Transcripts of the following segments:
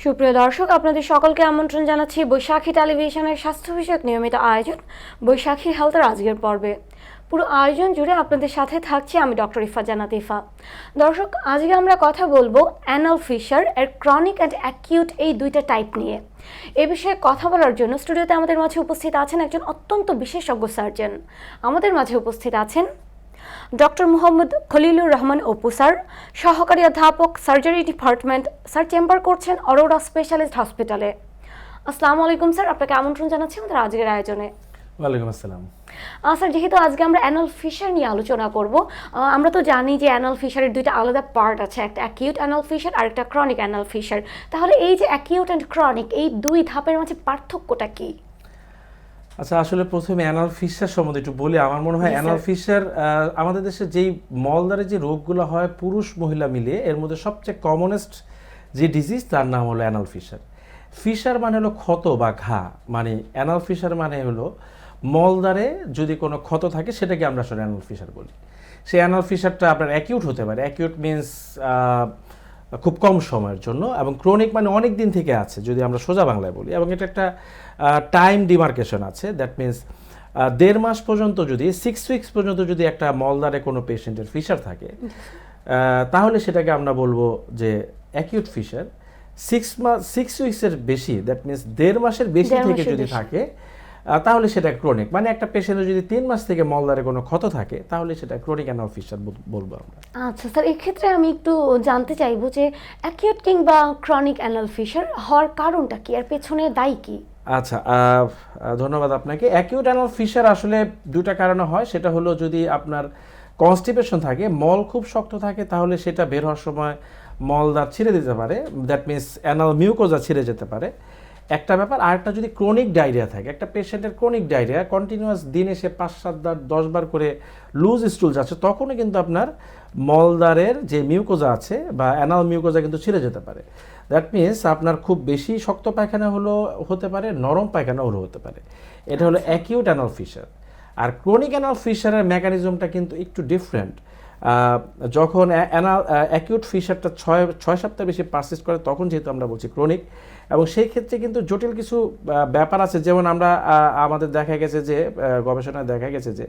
সুপ্রিয় দর্শক, আপনাদের সকলকে আমন্ত্রণ জানাচ্ছি বৈশাখী টেলিভিশনের স্বাস্থ্য বিষয়ক নিয়মিত আয়োজন বৈশাখী হেলথের আজকের পর্বে। পুরো আয়োজন জুড়ে আপনাদের সাথে থাকছি আমি ডক্টর ইফা জান্নাত ইফা। দর্শক, আজকে আমরা কথা বলবো অ্যানাল ফিশার এর ক্রনিক অ্যান্ড অ্যাকিউট এই দুইটা টাইপ নিয়ে। এ বিষয়ে কথা বলার জন্য স্টুডিওতে আমাদের মাঝে উপস্থিত আছেন একজন অত্যন্ত বিশেষজ্ঞ সার্জন। আমাদের মাঝে উপস্থিত আছেন ডক্টর মোহাম্মদ খলিলুর রহমান অপু স্যার, সহকারী অধ্যাপক, সার্জারি ডিপার্টমেন্ট। স্যার চেম্বার করছেন অরোরা স্পেশালিস্ট হসপিটালে। আসসালামু আলাইকুম স্যার, আপনাকে আমন্ত্রণ জানাচ্ছি আমাদের আজকের আয়োজনে। ওয়ালাইকুম আসসালাম। স্যার, যেহেতু আজকে আমরা অ্যানাল ফিশার নিয়ে আলোচনা করব, আমরা তো জানি যে অ্যানাল ফিশারের দুইটা আলাদা পার্ট আছে, একটা অ্যাকিউট অ্যানাল ফিশার আর একটা ক্রনিক অ্যানাল ফিশার। তাহলে এই যে অ্যাকিউট অ্যান্ড ক্রনিক এই দুই ধাপের মাঝে পার্থক্যটা কি? আচ্ছা, আসলে প্রথমে অ্যানাল ফিশার সম্বন্ধে একটু বলি। আমার মনে হয় অ্যানাল ফিশার আমাদের দেশে যেই মলদ্বারে যে রোগগুলো হয় পুরুষ মহিলা মিলিয়ে এর মধ্যে সবচেয়ে কমনেস্ট যে ডিজিজ তার নাম হলো অ্যানাল ফিশার। ফিশার মানে হলো ক্ষত বা ঘা, মানে অ্যানাল ফিশার মানে হলো মলদ্বারে যদি কোনো ক্ষত থাকে সেটাকে আমরা আসলে অ্যানাল ফিশার বলি। সেই অ্যানাল ফিশারটা আপনার অ্যাকিউট হতে পারে। অ্যাকিউট মিনস খুব কম সময়ের জন্য, এবং ক্রনিক মানে অনেক দিন থেকে আছে যদি আমরা সোজা বাংলায় বলি, এবং এটা একটা টাইম ডিমার্কেশন আছে। দ্যাট মিনস 1.5 মাস পর্যন্ত, যদি 6 উইকস পর্যন্ত যদি একটা মলদ্বারে কোনো পেশেন্টের ফিশার থাকে তাহলে সেটাকে আমরা বলবো যে অ্যাকিউট ফিশার। 6 উইকসের বেশি, দ্যাট মিনস 1.5 মাসের বেশি থেকে যদি থাকে তাহলে সেটা ক্রনিক। মানে একটা পেশেন্টের যদি 3 মাস থেকে মলদ্বারে কোনো ক্ষত থাকে তাহলে সেটা ক্রনিক অ্যানাল ফিশার বলবো আমরা। আচ্ছা স্যার, এক্ষেত্রে আমি একটু জানতে চাইবো যে অ্যাকিউট কিংবা ক্রনিক অ্যানাল ফিশার হওয়ার কারণটা কি, আর পেছনে দায়ী কি? আচ্ছা, ধন্যবাদ আপনাকে। অ্যাকিউট অ্যানাল ফিশার আসলে দুটা কারণে হয়। সেটা হলো যদি আপনার কনস্টিপেশন থাকে, মল খুব শক্ত থাকে, তাহলে সেটা বের হওয়ার সময় মলদ্বার ছিঁড়ে দিতে পারে। দ্যাট মিনস অ্যানাল মিউকোজা ছিঁড়ে যেতে পারে, একটা ব্যাপার। আরেকটা যদি ক্রনিক ডায়রিয়া থাকে, একটা পেশেন্টের ক্রনিক ডায়রিয়া কন্টিনিউয়াস দিনে সে 5-7 বার 10 বার করে লুজ স্টুল যাচ্ছে, তখনও কিন্তু আপনার মলদ্বারের যে মিউকোজা আছে বা অ্যানাল মিউকোজা কিন্তু ছিঁড়ে যেতে পারে। দ্যাট মিনস আপনার খুব বেশি শক্ত পায়খানা হতে পারে, নরম পায়খানা হতে পারে। এটা হলো অ্যাকিউট অ্যানাল ফিশার। আর ক্রনিক অ্যানাল ফিশারের মেকানিজমটা কিন্তু একটু ডিফারেন্ট। যখন অ্যাকিউট ফিশারটা 6 সপ্তাহ বেশি পারসিস্ট করে তখন যেহেতু আমরা বলছি ক্রনিক, এবং সেই ক্ষেত্রে কিন্তু জটিল কিছু ব্যাপার আছে। যেমন আমরা আমাদের দেখা গেছে যে গবেষণায় দেখা গেছে যে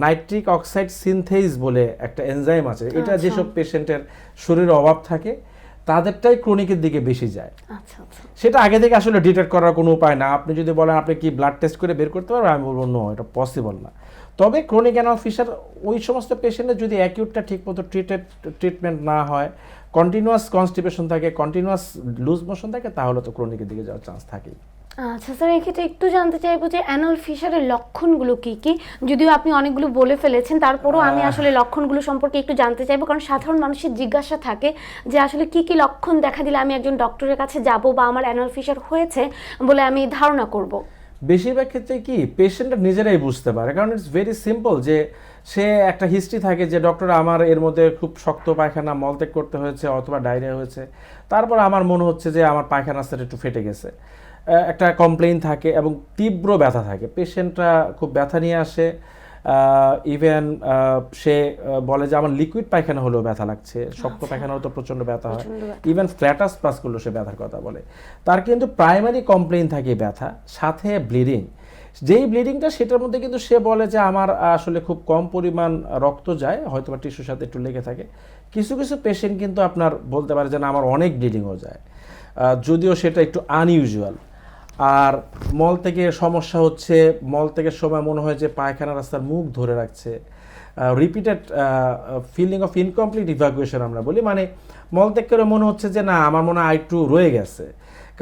নাইট্রিক অক্সাইড সিনথেইজ বলে একটা এনজাইম আছে, এটা যেসব পেশেন্টের শরীরে অভাব থাকে তাদেরটাই ক্রনিকের দিকে বেশি যায়। সেটা আগে থেকে আসলে ডিটেক্ট করার কোনো উপায় না। আপনি যদি বলেন আপনি কি ব্লাড টেস্ট করে বের করতে পারবেন, আমি বলবো নো, এটা পসিবল না। তবে ক্রনিক অ্যানাল ফিশার ওই সমস্ত পেশেন্টের যদি অ্যাকিউটটা ঠিকমতো ট্রিটমেন্ট না হয়, কন্টিনিউয়াস কনস্টিপেশন থাকে, কন্টিনিউয়াস লুজ মোশন থাকে, তাহলে তো ক্রনিকের দিকে যাওয়ার চান্স থাকেই। আচ্ছা স্যার, এক্ষেত্রে একটু জানতে চাইবো যে অ্যানাল ফিশারের লক্ষণগুলো কি কি? যদিও আপনি অনেকগুলো বলে ফেলেছেন, তারপরও আমি আসলে লক্ষণগুলো সম্পর্কে একটু জানতে চাইবো, কারণ সাধারণ মানুষের জিজ্ঞাসা থাকে যে আসলে কি কি লক্ষণ দেখা দিলে আমি একজন ডক্টরের কাছে যাব বা আমার অ্যানাল ফিশার হয়েছে বলে আমি ধারণা করব। বেশিরভাগ ক্ষেত্রে কি পেশেন্টরা নিজেরাই বুঝতে পারে, কারণ ইটস ভেরি সিম্পল। যে সে একটা হিস্ট্রি থাকে যে ডক্টর আমার এর মধ্যে খুব শক্ত পায়খানা, মলত্যাগ করতে হয়েছে অথবা ডায়রিয়া হয়েছে, তারপর আমার মনে হচ্ছে যে আমার পায়খানা রাস্তাটা একটু ফেটে গেছে, একটা কমপ্লেইন থাকে এবং তীব্র ব্যথা থাকে। পেশেন্টরা খুব ব্যথা নিয়ে আসে, ইভেন সে বলে যে আমার লিকুইড পায়খানা হলেও ব্যথা লাগছে, শক্ত পায়খানা হলেও তো প্রচণ্ড ব্যথা হয়, ইভেন ফ্ল্যাটাস পাস করলেও সে ব্যথার কথা বলে। তার কিন্তু প্রাইমারি কমপ্লেইন থাকে ব্যথা, সাথে ব্লিডিং। যেই ব্লিডিংটা সেটার মধ্যে কিন্তু সে বলে যে আমার আসলে খুব কম পরিমাণ রক্ত যায়, হয়তো বা টিস্যুর সাথে একটু লেগে থাকে। কিছু কিছু পেশেন্ট কিন্তু আপনার বলতে পারে যে না আমার অনেক ব্লিডিংও যায়, যদিও সেটা একটু আনইউজুয়াল। আর মল থেকে সমস্যা হচ্ছে, মল থেকে সময় মনে হয় যে পায়খানা রাস্তার মুখ ধরে রাখছে, repeated feeling of incomplete evacuation আমরা বলি, মানে মল ত্যাগ করে মনে হচ্ছে যে না আমার মনে হয় একটু রয়ে গেছে,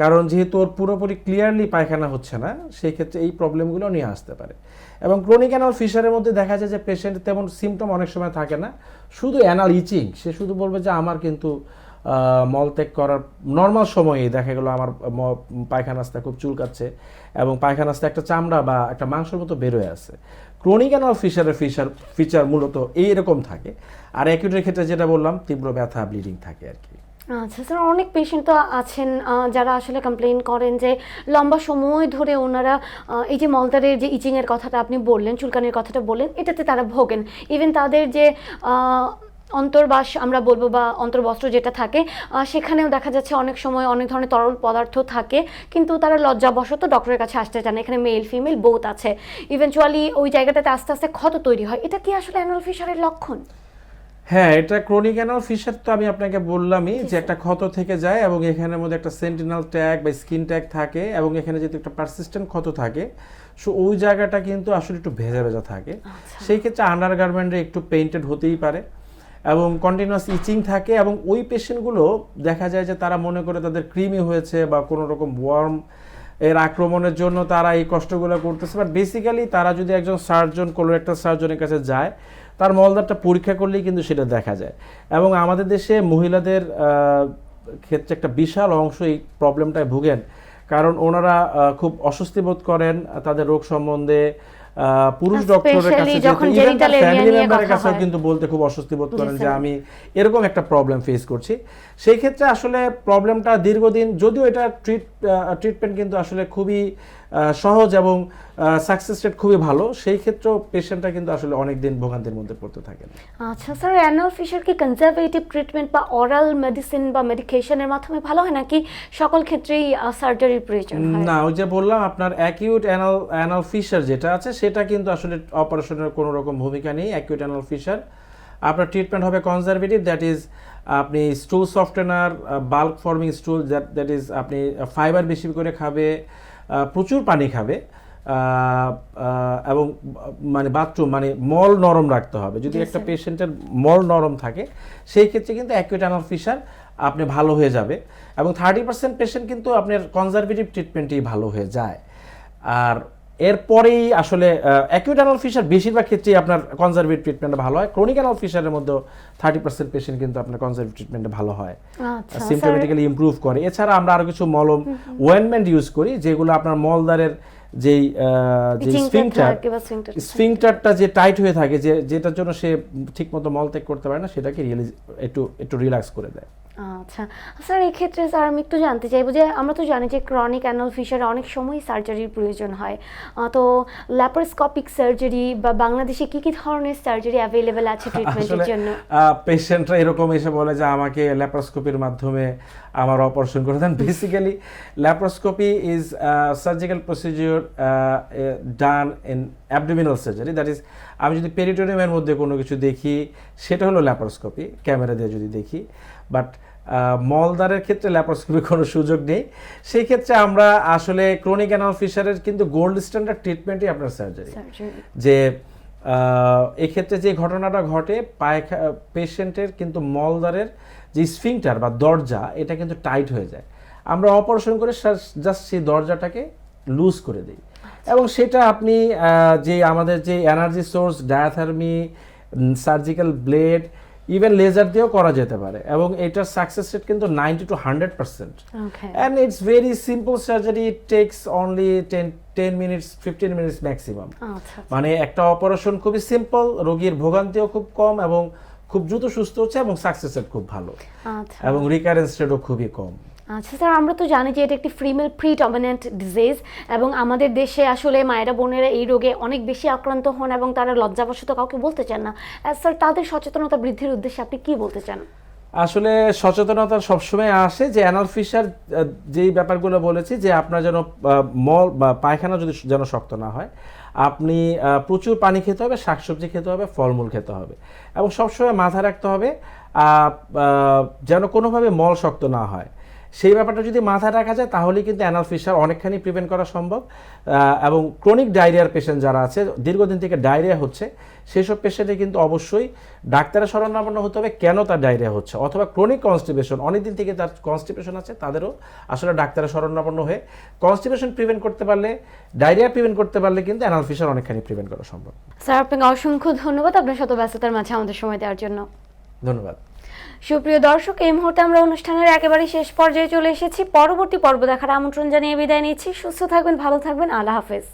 কারণ যেহেতু ওর পুরোপুরি ক্লিয়ারলি পায়খানা হচ্ছে না, সেই ক্ষেত্রে এই প্রবলেমগুলো নিয়ে আসতে পারে। এবং ক্রনিক অ্যানাল ফিশারের মধ্যে দেখা যায় যে পেশেন্ট তেমন সিমটম অনেক সময় থাকে না, শুধু অ্যানাল ইচিং। সে শুধু বলবে যে আমার কিন্তু মলত্যাগ করার নর্মাল সময়ে দেখা গেলো আমার পায়খানা রাস্তা খুব চুলকাচ্ছে এবং পায়খানা রাস্তা একটা চামড়া বা একটা মাংসের মতো বেরোয় আছে। ক্রনিক অ্যানাল ফিশারের ফিচার মূলত এইরকম থাকে। আর অ্যাকিউটের ক্ষেত্রে যেটা বললাম, তীব্র ব্যথা, ব্লিডিং থাকে আর কি। আচ্ছা স্যার, অনেক পেশেন্ট তো আছেন যারা আসলে কমপ্লেইন করেন যে লম্বা সময় ধরে ওনারা এই যে মলদ্বারের যে ইচিংয়ের কথাটা আপনি বললেন, চুলকানির কথাটা বললেন, এটাতে তারা ভোগেন। ইভেন তাদের যে অন্তর্বাস আমরা বলবো বা অন্তর্বস্ত্র যেটা থাকে সেখানেও দেখা যাচ্ছে অনেক সময় অনেক ধরনের তরল পদার্থ থাকে, কিন্তু তারা লজ্জাবশত ডক্টরের কাছে আসতে চান না। এখানে মেল ফিমেল বোথ আছে, ইভেনচুয়ালি ওই জায়গাটাতে আস্তে আস্তে ক্ষত তৈরি হয়। এটা কি আসলে অ্যানাল ফিশারের লক্ষণ? হ্যাঁ, এটা ক্রনিক অ্যানাল ফিশার তো আমি আপনাকে বললামই যে একটা ক্ষত থেকে যায় এবং এখানের মধ্যে একটা সেন্টিনাল ট্যাগ বা স্কিন ট্যাগ থাকে এবং এখানে যদি একটা পারসিস্টেন্ট ক্ষত থাকে, সো ওই জায়গাটা কিন্তু আসলে একটু ভেজা ভেজা থাকে। সেই ক্ষেত্রে আন্ডারগার্মেন্টে একটু পেইন্টেড হতেই পারে এবং কন্টিনিউয়াস ইচিং থাকে এবং ওই পেশেন্টগুলো দেখা যায় যে তারা মনে করে তাদের ক্রিমি হয়েছে বা কোনো রকম ওয়ার্ম এর আক্রমণের জন্য তারা এই কষ্টগুলো করতেছে, বাট বেসিক্যালি তারা যদি একজন সার্জন, কোলোরেক্টাল সার্জনের কাছে যায়, তার মলদারটা পরীক্ষা করলেই কিন্তু সেটা দেখা যায়। এবং আমাদের দেশে মহিলাদের ক্ষেত্রে একটা বিশাল অংশ এই প্রবলেমটায় ভুগেন, কারণ ওনারা খুব অস্বস্তি বোধ করেন তাদের রোগ সম্বন্ধে। পুরুষ ডক্টরের কাছে ফ্যামিলি মেম্বারের কাছেও কিন্তু বলতে খুব অস্বস্তি বোধ করেন যে আমি এরকম একটা প্রবলেম ফেস করছি। সেই ক্ষেত্রে আসলে প্রবলেমটা দীর্ঘদিন, যদিও এটা ট্রিটমেন্ট কিন্তু আসলে খুবই সহজ এবং সাকসেস রেট খুবই ভালো, সেই ক্ষেত্রেও পেশেন্টটা কিন্তু আসলে অনেক দিন ভোগান্তির মধ্যে পড়তে থাকেন। আচ্ছা স্যার, অ্যানাল ফিশার কি কনজারভেটিভ ট্রিটমেন্ট বা অরাল মেডিসিন বা মেডিকেশনের মাধ্যমে ভালো হয় নাকি সকল ক্ষেত্রেই সার্জারির প্রয়োজন হয়? না, ওই যে বললাম আপনার অ্যাকিউট অ্যানাল ফিশার যেটা আছে সেটা কিন্তু আসলে অপারেশনের কোনো রকম ভূমিকা নেই। অ্যাকিউট অ্যানাল ফিশার আপনার ট্রিটমেন্ট হবে কনজারভেটিভ, দ্যাট ইজ আপনি stool softener, bulk forming stool, that is আপনি ফাইবার বেশি করে খাবে, প্রচুর পানি খাবে এবং মানে বাথরুম মানে মল নরম রাখতে হবে। যদি একটা পেশেন্টের মল নরম থাকে সেই ক্ষেত্রে কিন্তু অ্যাকিউট অ্যানাল ফিশার আপনি ভালো হয়ে যাবে এবং 30% পেশেন্ট কিন্তু আপনার কনজারভেটিভ ট্রিটমেন্টেই ভালো হয়ে যায়। আর এরপরেই আসলে অ্যাকিউট অ্যানাল ফিশার বেশিরভাগ ক্ষেত্রেই আপনার কনজারভেটিভ ট্রিটমেন্টে ভালো হয়। ক্রনিক অ্যানাল ফিশারের মধ্যেও 30% পেশেন্ট কিন্তু আপনার কনজারভেটিভ ট্রিটমেন্টে ভালো হয়, সিমটোমেটিক্যালি ইমপ্রুভ করে। এছাড়া আমরা আরো কিছু মলম, ওয়েনমেন্ট ইউজ করি যেগুলো আপনার মলদারের যেই স্ফিংটারটা যে টাইট হয়ে থাকে, যেটার জন্য সে ঠিকমতো মল ত্যাগ করতে পারে না, সেটাকে একটু রিল্যাক্স করে দেয়। আচ্ছা স্যার, এই ক্ষেত্রে স্যার আমি একটু জানতে চাইবো যে আমরা তো জানি যে ক্রনিক অ্যানাল ফিশারে অনেক সময় সার্জারির প্রয়োজন হয়, তো ল্যাপারোস্কোপিক সার্জারি বা বাংলাদেশে কি কি ধরনের সার্জারি অ্যাভেলেবেল আছে ট্রিটমেন্টের জন্য? পেশেন্টরা এরকম এসে বলে যে আমাকে ল্যাপারোস্কোপির মাধ্যমে আমার অপারেশন করে দেন। Basically laparoscopy is surgical procedure done in abdominal surgery, that is আমি যদি পেরিটোনিয়ামের মধ্যে কোনো কিছু দেখি সেটা হলো ল্যাপারোস্কোপি, ক্যামেরা দিয়ে যদি দেখি। বাট মলদারের ক্ষেত্রে ল্যাপারোস্কোপির কোনো সুযোগ নেই। সেই ক্ষেত্রে আমরা আসলে ক্রনিক অ্যানাল ফিশারের কিন্তু গোল্ড স্ট্যান্ডার্ড ট্রিটমেন্টই আপনার সার্জারি। যে এক্ষেত্রে যে ঘটনাটা ঘটে, পেশেন্টের কিন্তু মলদারের যে স্ফিংটার বা দরজা এটা কিন্তু টাইট হয়ে যায়, আমরা অপারেশন করে জাস্ট সেই দরজাটাকে লুজ করে দিই এবং সেটা আপনি যে আমাদের যে energy source, diathermy, surgical blade, even laser দিয়েও করা যেতে পারে এবং এটার সাকসেস রেট কিন্তু 90 to 100%। And it's very simple surgery, it tax only 10 minutes 15 minutes maximum. মানে একটা অপারেশন খুবই সিম্পল, রোগীর ভোগান্তিও খুব কম এবং খুব দ্রুত সুস্থ হচ্ছে এবং সাকসেস রেট খুব ভালো এবং রিকারেন্স রেটও খুবই কম। আচ্ছা স্যার, আমরা তো জানি যে এটা একটি ফিমেল প্রিডমিনেন্ট ডিজিজ এবং আমাদের দেশে আসলে মায়েরা বোনেরা এই রোগে অনেক বেশি আক্রান্ত হন এবং তারা লজ্জাবশত কাউকে বলতে চান না। স্যার, তাদের সচেতনতা বৃদ্ধির উদ্দেশ্যে আপনি কি বলতে চান? আসলে সচেতনতা সবসময় আসে যে অ্যানাল ফিশার যেই ব্যাপারগুলো বলেছি, যে আপনার যেন মল বা পায়খানা যদি যেন শক্ত না হয়, আপনি প্রচুর পানি খেতে হবে, শাকসবজি খেতে হবে, ফলমূল খেতে হবে এবং সবসময় মাথায় রাখতে হবে যেন কোনোভাবে মল শক্ত না হয়। সেই ব্যাপারটা যদি মাথায় রাখা যায় তাহলেই কিন্তু অ্যানাল ফিশার অনেকখানি প্রিভেন্ট করা সম্ভব। এবং ক্রনিক ডায়রিয়ার পেশেন্ট যারা আছে, দীর্ঘদিন থেকে ডায়রিয়া হচ্ছে, সেসব পেশেন্টে কিন্তু অবশ্যই ডাক্তারের শরণাপন্ন হতে হবে কেন তার ডায়রিয়া হচ্ছে, অথবা ক্রনিক কনস্টিপেশন, অনেকদিন থেকে তার কনস্টিপেশন আছে, তাদেরও আসলে ডাক্তারের শরণাপন্ন হয়ে কনস্টিপেশন প্রিভেন্ট করতে পারলে, ডায়রিয়া প্রিভেন্ট করতে পারলে কিন্তু অ্যানাল ফিশার অনেকখানি প্রিভেন্ট করা সম্ভব। স্যার, আপনাকে অসংখ্য ধন্যবাদ আপনার শত ব্যস্ততার মাঝে আমাদের সময় দেওয়ার জন্য। ধন্যবাদ। সুপ্রিয় দর্শক, এই মুহূর্তে আমরা অনুষ্ঠানের একেবারে শেষ পর্যায়ে চলে এসেছি। পরবর্তী পর্ব দেখার আমন্ত্রণ জানিয়ে বিদায় নিচ্ছি। সুস্থ থাকবেন, ভালো থাকবেন, আল্লাহ হাফেজ।